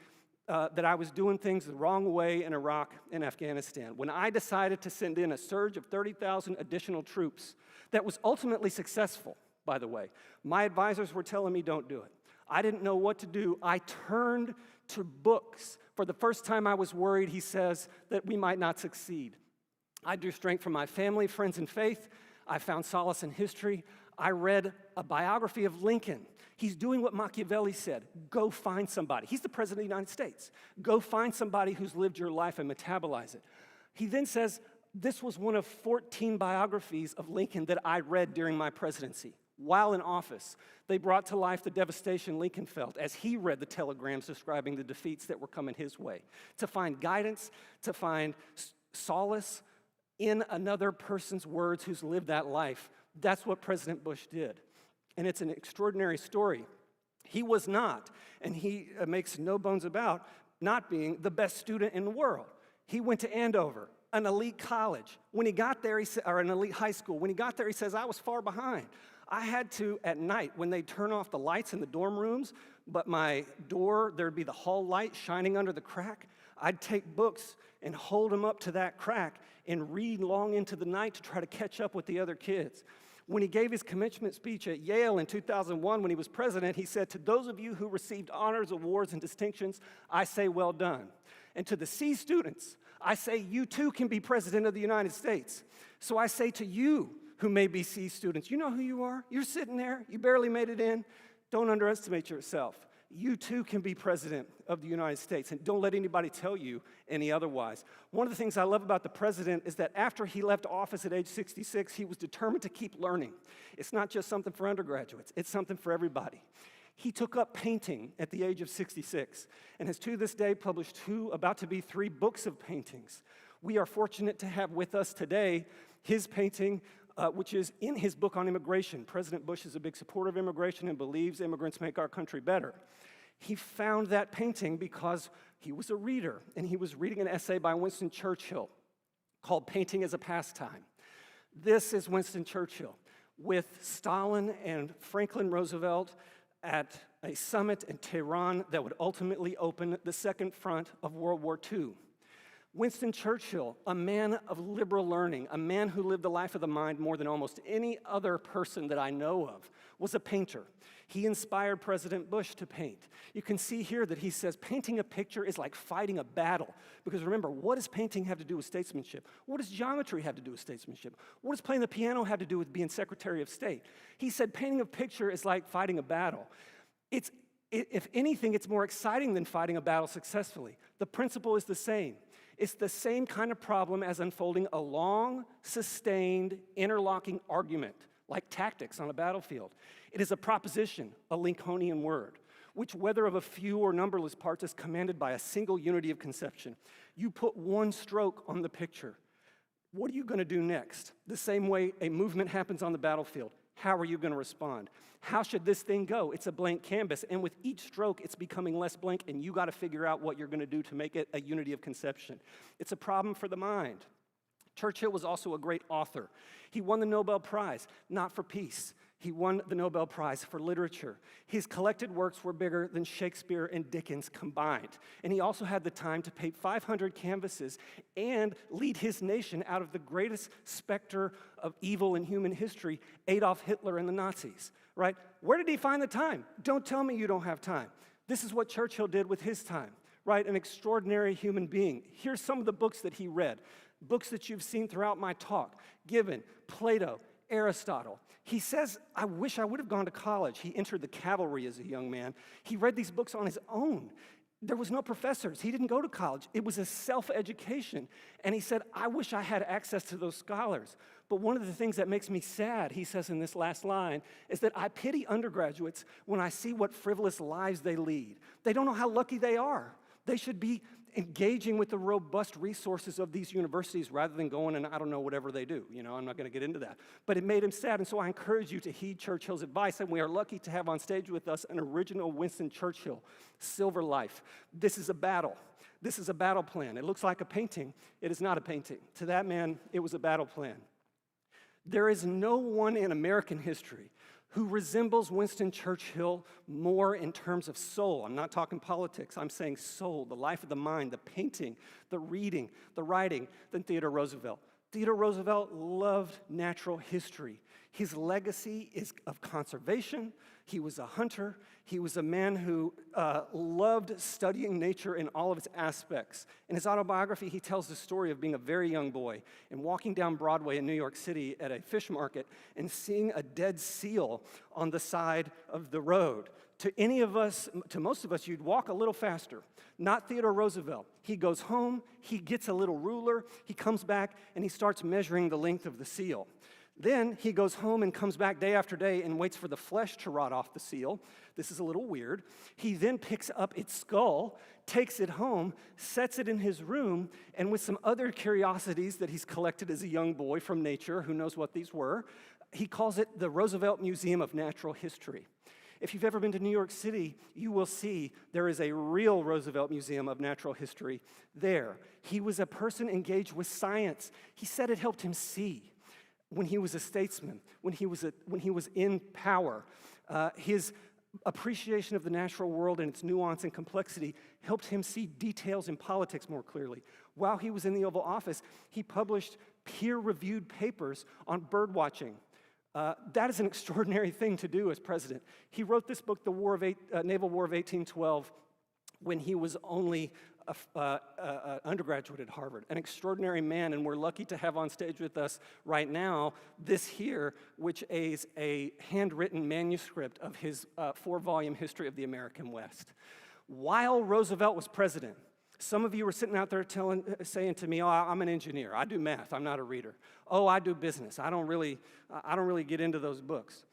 S2: that I was doing things the wrong way in Iraq and Afghanistan, when I decided to send in a surge of 30,000 additional troops that was ultimately successful, by the way, my advisors were telling me don't do it. I didn't know what to do. I turned to books. For the first time I was worried, he says, that we might not succeed. I drew strength from my family, friends, and faith. I found solace in history. I read a biography of Lincoln. He's doing what Machiavelli said. Go find somebody. He's the president of the United States. Go find somebody who's lived your life and metabolize it. He then says, this was one of 14 biographies of Lincoln that I read during my presidency. While in office, they brought to life the devastation Lincoln felt as he read the telegrams describing the defeats that were coming his way. To find guidance, to find solace in another person's words who's lived that life. That's what President Bush did. And it's an extraordinary story. He was not, and he makes no bones about, not being the best student in the world. He went to Andover, an elite college. When he got there, or an elite high school. When he got there, he says, I was far behind. I had to, at night, when they turn off the lights in the dorm rooms, but my door, there'd be the hall light shining under the crack, I'd take books and hold them up to that crack and read long into the night to try to catch up with the other kids. When he gave his commencement speech at Yale in 2001 when he was president, he said, to those of you who received honors, awards, and distinctions, I say well done. And to the C students, I say you too can be president of the United States. So I say to you who may be C students, you know who you are? You're sitting there, you barely made it in. Don't underestimate yourself. You too can be president of the United States, and don't let anybody tell you any otherwise. One of the things I love about the president is that after he left office at age 66, he was determined to keep learning. It's not just something for undergraduates, it's something for everybody. He took up painting at the age of 66 and has to this day published about to be 3 books of paintings. We are fortunate to have with us today his painting, which is in his book on immigration. President Bush is a big supporter of immigration and believes immigrants make our country better. He found that painting because he was a reader, and he was reading an essay by Winston Churchill called Painting as a Pastime. This is Winston Churchill with Stalin and Franklin Roosevelt at a summit in Tehran that would ultimately open the second front of World War II. Winston Churchill, a man of liberal learning, a man who lived the life of the mind more than almost any other person that I know of, was a painter. He inspired President Bush to paint. You can see here that he says painting a picture is like fighting a battle. Because remember, what does painting have to do with statesmanship? What does geometry have to do with statesmanship? What does playing the piano have to do with being Secretary of State? He said painting a picture is like fighting a battle. If anything, it's more exciting than fighting a battle successfully. The principle is the same. It's the same kind of problem as unfolding a long, sustained, interlocking argument, like tactics on a battlefield. It is a proposition, a Lincolnian word. which whether of a few or numberless parts is commanded by a single unity of conception. You put one stroke on the picture. What are you going to do next? The same way a movement happens on the battlefield. How are you going to respond? How should this thing go? It's a blank canvas, and with each stroke, it's becoming less blank, and you got to figure out what you're going to do to make it a unity of conception. It's a problem for the mind. Churchill was also a great author. He won the Nobel Prize, not for peace. He won the Nobel Prize for literature. His collected works were bigger than Shakespeare and Dickens combined. And he also had the time to paint 500 canvases and lead his nation out of the greatest specter of evil in human history, Adolf Hitler and the Nazis, right? Where did he find the time? Don't tell me you don't have time. This is what Churchill did with his time, right? An extraordinary human being. Here's some of the books that he read, books that you've seen throughout my talk: Gibbon, Plato, Aristotle. He says, I wish I would have gone to college. He entered the cavalry as a young man. He read these books on his own. There was no professors. He didn't go to college. It was a self-education. And he said, I wish I had access to those scholars. But one of the things that makes me sad, he says in this last line, is that I pity undergraduates when I see what frivolous lives they lead. They don't know how lucky they are. They should be engaging with the robust resources of these universities rather than going and, I don't know, whatever they do. You know, I'm not going to get into that. But it made him sad, and so I encourage you to heed Churchill's advice, and we are lucky to have on stage with us an original Winston Churchill, Silver Life. This is a battle. This is a battle plan. It looks like a painting. It is not a painting. To that man, it was a battle plan. There is no one in American history who resembles Winston Churchill more in terms of soul. I'm not talking politics. I'm saying soul, the life of the mind, the painting, the reading, the writing, than Theodore Roosevelt. Theodore Roosevelt loved natural history. His legacy is of conservation. He was a hunter. He was a man who loved studying nature in all of its aspects. In his autobiography, he tells the story of being a very young boy and walking down Broadway in New York City at a fish market and seeing a dead seal on the side of the road. To any of us, to most of us, you'd walk a little faster. Not Theodore Roosevelt. He goes home, he gets a little ruler, he comes back, and he starts measuring the length of the seal. Then he goes home and comes back day after day and waits for the flesh to rot off the seal. This is a little weird. He then picks up its skull, takes it home, sets it in his room, and with some other curiosities that he's collected as a young boy from nature, who knows what these were, he calls it the Roosevelt Museum of Natural History. If you've ever been to New York City, you will see there is a real Roosevelt Museum of Natural History there. He was a person engaged with science. He said it helped him see. When he was a statesman, when he was in power, his appreciation of the natural world and its nuance and complexity helped him see details in politics more clearly. While he was in the Oval Office, he published peer-reviewed papers on bird watching. That is an extraordinary thing to do as president. He wrote this book, Naval War of 1812, when he was only an undergraduate at Harvard, an extraordinary man, and we're lucky to have on stage with us right now this here, which is a handwritten manuscript of his 4-volume history of the American West. While Roosevelt was president, some of you were sitting out there saying to me, oh, I'm an engineer. I do math. I'm not a reader. Oh, I do business. I don't really get into those books.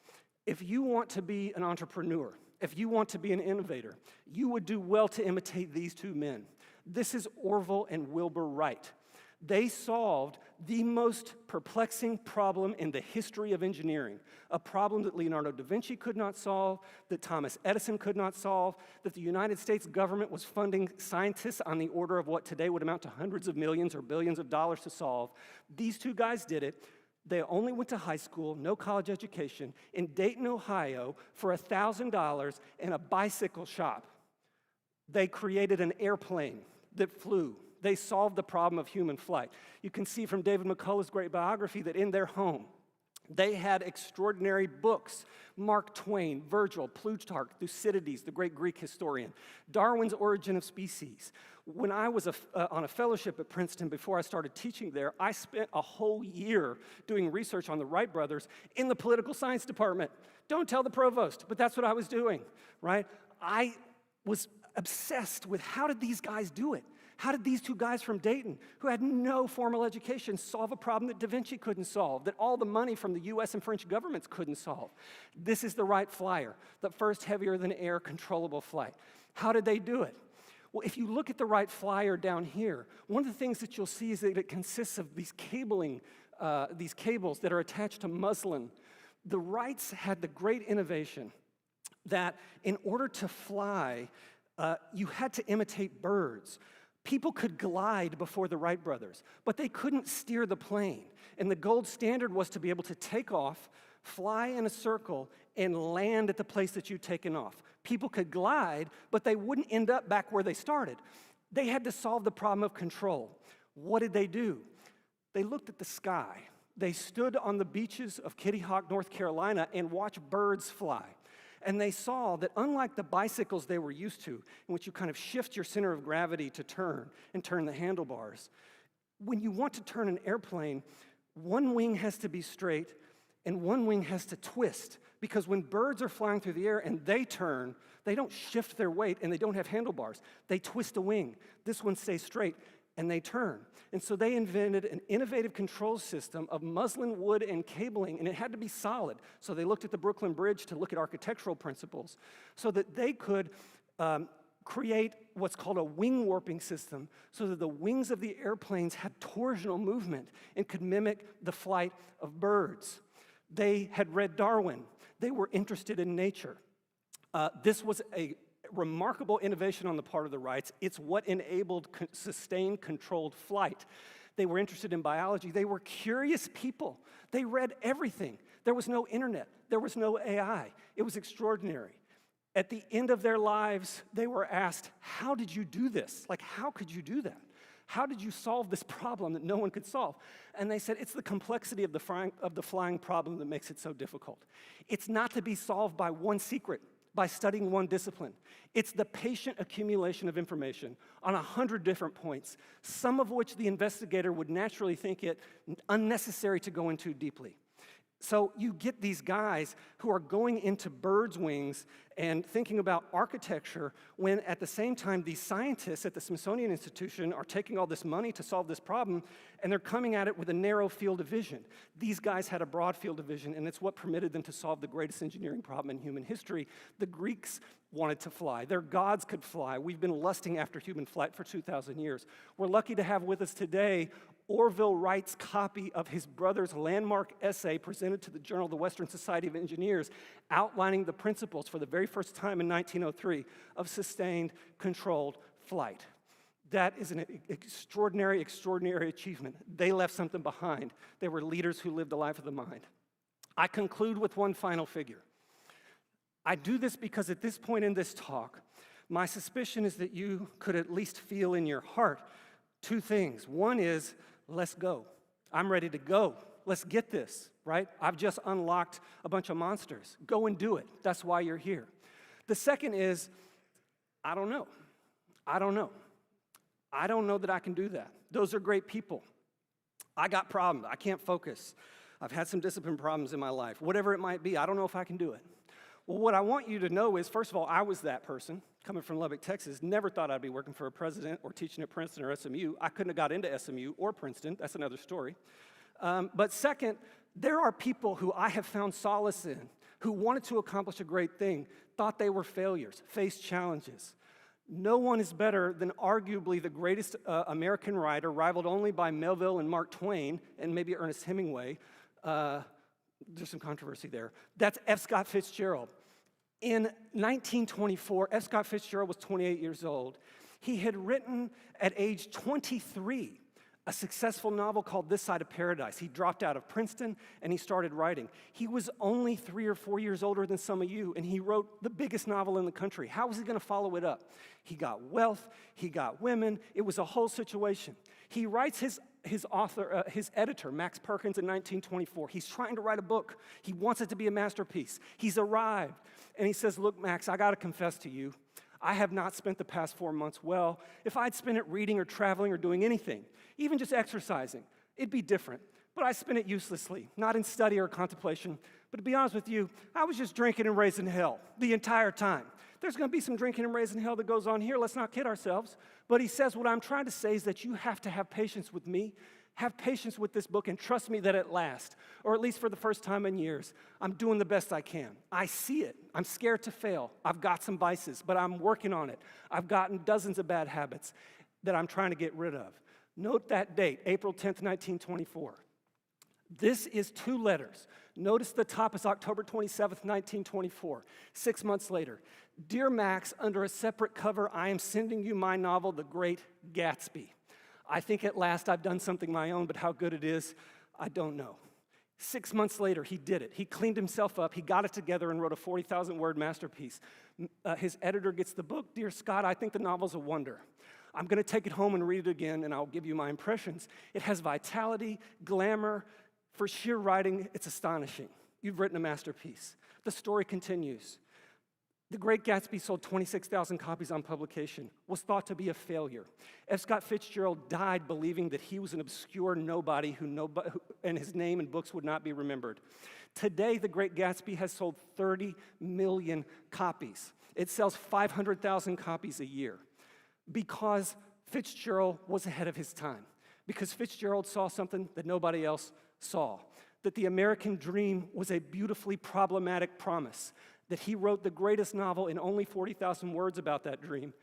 S2: If you want to be an entrepreneur, if you want to be an innovator, you would do well to imitate these two men. This is Orville and Wilbur Wright. They solved the most perplexing problem in the history of engineering, a problem that Leonardo da Vinci could not solve, that Thomas Edison could not solve, that the United States government was funding scientists on the order of what today would amount to hundreds of millions or billions of dollars to solve. These two guys did it. They only went to high school, no college education, in Dayton, Ohio, for $1,000 in a bicycle shop. They created an airplane that flew. They solved the problem of human flight. You can see from David McCullough's great biography that in their home, they had extraordinary books. Mark Twain, Virgil, Plutarch, Thucydides, the great Greek historian, Darwin's Origin of Species. When I was on a fellowship at Princeton before I started teaching there, I spent a whole year doing research on the Wright brothers in the political science department. Don't tell the provost, but that's what I was doing, right? I was obsessed with how did these guys do it? How did these two guys from Dayton, who had no formal education, solve a problem that Da Vinci couldn't solve, that all the money from the US and French governments couldn't solve? This is the Wright Flyer, the first heavier-than-air controllable flight. How did they do it? Well, if you look at the Wright Flyer down here, one of the things that you'll see is that it consists of these cables that are attached to muslin. The Wrights had the great innovation that in order to fly, you had to imitate birds. People could glide before the Wright brothers, but they couldn't steer the plane. And the gold standard was to be able to take off, fly in a circle, and land at the place that you'd taken off. People could glide, but they wouldn't end up back where they started. They had to solve the problem of control. What did they do? They looked at the sky. They stood on the beaches of Kitty Hawk, North Carolina, and watched birds fly. And they saw that unlike the bicycles they were used to, in which you kind of shift your center of gravity to turn and turn the handlebars, when you want to turn an airplane, one wing has to be straight and one wing has to twist. Because when birds are flying through the air and they turn, they don't shift their weight and they don't have handlebars. They twist a wing. This one stays straight and they turn. And so they invented an innovative control system of muslin, wood, and cabling, and it had to be solid. So they looked at the Brooklyn Bridge to look at architectural principles so that they could create what's called a wing warping system so that the wings of the airplanes had torsional movement and could mimic the flight of birds. They had read Darwin. They were interested in nature. This was a remarkable innovation on the part of the Wrights. It's what enabled sustained controlled flight. They were interested in biology. They were curious people. They read everything. There was no internet. There was no AI. It was extraordinary. At the end of their lives, they were asked, how did you do this? Like, how could you do that? How did you solve this problem that no one could solve? And they said, it's the complexity of the flying problem that makes it so difficult. It's not to be solved by one secret, by studying one discipline. It's the patient accumulation of information on 100 different points, some of which the investigator would naturally think it unnecessary to go into deeply. So you get these guys who are going into birds' wings and thinking about architecture when at the same time these scientists at the Smithsonian Institution are taking all this money to solve this problem and they're coming at it with a narrow field of vision. These guys had a broad field of vision and it's what permitted them to solve the greatest engineering problem in human history. The Greeks wanted to fly. Their gods could fly. We've been lusting after human flight for 2,000 years. We're lucky to have with us today Orville Wright's copy of his brother's landmark essay presented to the Journal of the Western Society of Engineers, outlining the principles for the very first time in 1903 of sustained controlled flight. That is an extraordinary, extraordinary achievement. They left something behind. They were leaders who lived a life of the mind. I conclude with one final figure. I do this because at this point in this talk, my suspicion is that you could at least feel in your heart two things. One is, let's go. I'm ready to go. Let's get this, right? I've just unlocked a bunch of monsters. Go and do it. That's why you're here. The second is, I don't know. I don't know. I don't know that I can do that. Those are great people. I got problems. I can't focus. I've had some discipline problems in my life. Whatever it might be, I don't know if I can do it. Well, what I want you to know is, first of all, I was that person coming from Lubbock, Texas. Never thought I'd be working for a president or teaching at Princeton or SMU. I couldn't have got into SMU or Princeton. That's another story. But second, there are people who I have found solace in, who wanted to accomplish a great thing, thought they were failures, faced challenges. No one is better than arguably the greatest American writer, rivaled only by Melville and Mark Twain, and maybe Ernest Hemingway. There's some controversy there. That's F. Scott Fitzgerald. In 1924, F. Scott Fitzgerald was 28 years old. He had written at age 23 a successful novel called This Side of Paradise. He dropped out of Princeton and he started writing. He was only 3 or 4 years older than some of you, and he wrote the biggest novel in the country. How was he going to follow it up? He got wealth, he got women, it was a whole situation. He writes his editor, Max Perkins, in 1924. He's trying to write a book. He wants it to be a masterpiece. He's arrived, and he says, look, Max, I got to confess to you, I have not spent the past 4 months well. If I'd spent it reading or traveling or doing anything, even just exercising, it'd be different. But I spent it uselessly, not in study or contemplation. But to be honest with you, I was just drinking and raising hell the entire time. There's going to be some drinking and raising hell that goes on here. Let's not kid ourselves. But he says, what I'm trying to say is that you have to have patience with me, have patience with this book, and trust me that at last, or at least for the first time in years, I'm doing the best I can. I see it. I'm scared to fail. I've got some vices, but I'm working on it. I've gotten dozens of bad habits that I'm trying to get rid of. Note that date, April 10th, 1924. This is 2 letters. Notice the top is October 27th, 1924. 6 months later. Dear Max, under a separate cover, I am sending you my novel, The Great Gatsby. I think at last I've done something my own, but how good it is, I don't know. 6 months later, he did it. He cleaned himself up. He got it together and wrote a 40,000-word masterpiece. His editor gets the book. Dear Scott, I think the novel's a wonder. I'm going to take it home and read it again, and I'll give you my impressions. It has vitality, glamour. For sheer writing, it's astonishing. You've written a masterpiece. The story continues. The Great Gatsby sold 26,000 copies on publication, was thought to be a failure. F. Scott Fitzgerald died believing that he was an obscure nobody and his name and books would not be remembered. Today, The Great Gatsby has sold 30 million copies. It sells 500,000 copies a year because Fitzgerald was ahead of his time, because Fitzgerald saw something that nobody else saw, that the American dream was a beautifully problematic promise, that he wrote the greatest novel in only 40,000 words about that dream,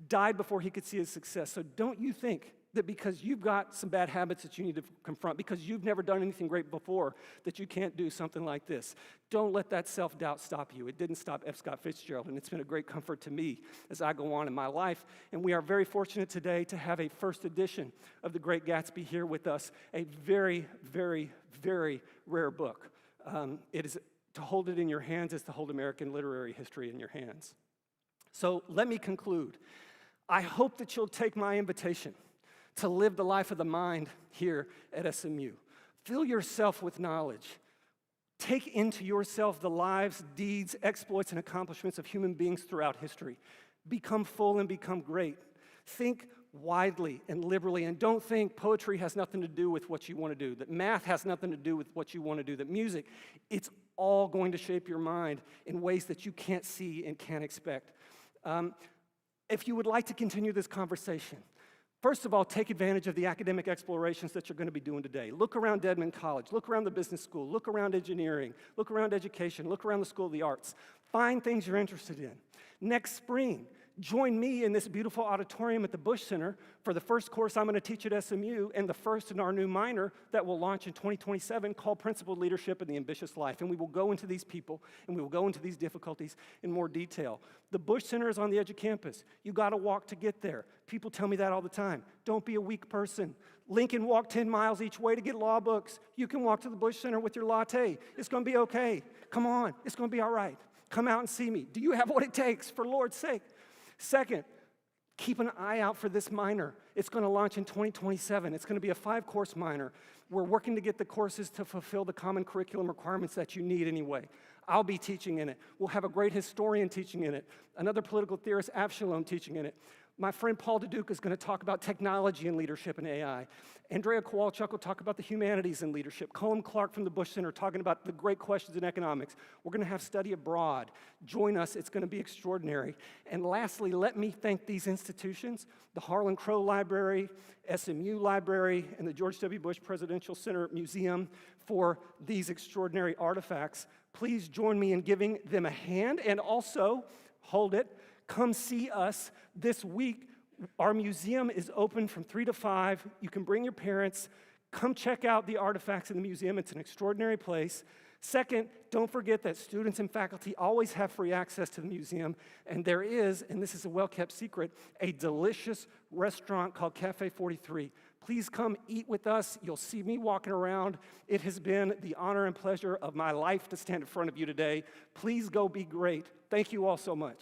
S2: died before he could see his success. So don't you think that because you've got some bad habits that you need to confront, because you've never done anything great before, that you can't do something like this. Don't let that self-doubt stop you. It didn't stop F. Scott Fitzgerald, and it's been a great comfort to me as I go on in my life. And we are very fortunate today to have a first edition of The Great Gatsby here with us, a very, very, very rare book. To hold it in your hands is to hold American literary history in your hands. So let me conclude. I hope that you'll take my invitation to live the life of the mind here at SMU. Fill yourself with knowledge. Take into yourself the lives, deeds, exploits, and accomplishments of human beings throughout history. Become full and become great. Think widely and liberally, and don't think poetry has nothing to do with what you want to do, that math has nothing to do with what you want to do, that music, it's all going to shape your mind in ways that you can't see and can't expect. If you would like to continue this conversation, first of all, take advantage of the academic explorations that you're going to be doing today. Look around Dedman College, look around the business school, look around engineering, look around education, look around the School of the Arts. Find things you're interested in. Next spring, join me in this beautiful auditorium at the Bush Center for the first course I'm going to teach at SMU and the first in our new minor that will launch in 2027 called Principled Leadership and the Ambitious Life. And we will go into these people and we will go into these difficulties in more detail. The Bush Center is on the edge of campus. You got to walk to get there. People tell me that all the time. Don't be a weak person. Lincoln walked 10 miles each way to get law books. You can walk to the Bush Center with your latte. It's going to be okay. Come on. It's going to be all right. Come out and see me. Do you have what it takes, for Lord's sake? Second, keep an eye out for this minor. It's going to launch in 2027. It's going to be a 5-course minor. We're working to get the courses to fulfill the common curriculum requirements that you need anyway. I'll be teaching in it. We'll have a great historian teaching in it. Another political theorist, Avshalom, teaching in it. My friend Paul DeDuca is going to talk about technology and leadership and AI. Andrea Kowalchuk will talk about the humanities and leadership. Colin Clark from the Bush Center talking about the great questions in economics. We're going to have study abroad. Join us. It's going to be extraordinary. And lastly, let me thank these institutions, the Harlan Crow Library, SMU Library, and the George W. Bush Presidential Center Museum for these extraordinary artifacts. Please join me in giving them a hand, and also, hold it, come see us this week. Our museum is open from 3 to 5. You can bring your parents. Come check out the artifacts in the museum. It's an extraordinary place. Second, don't forget that students and faculty always have free access to the museum. And there is, and this is a well-kept secret, a delicious restaurant called Cafe 43. Please come eat with us. You'll see me walking around. It has been the honor and pleasure of my life to stand in front of you today. Please go be great. Thank you all so much.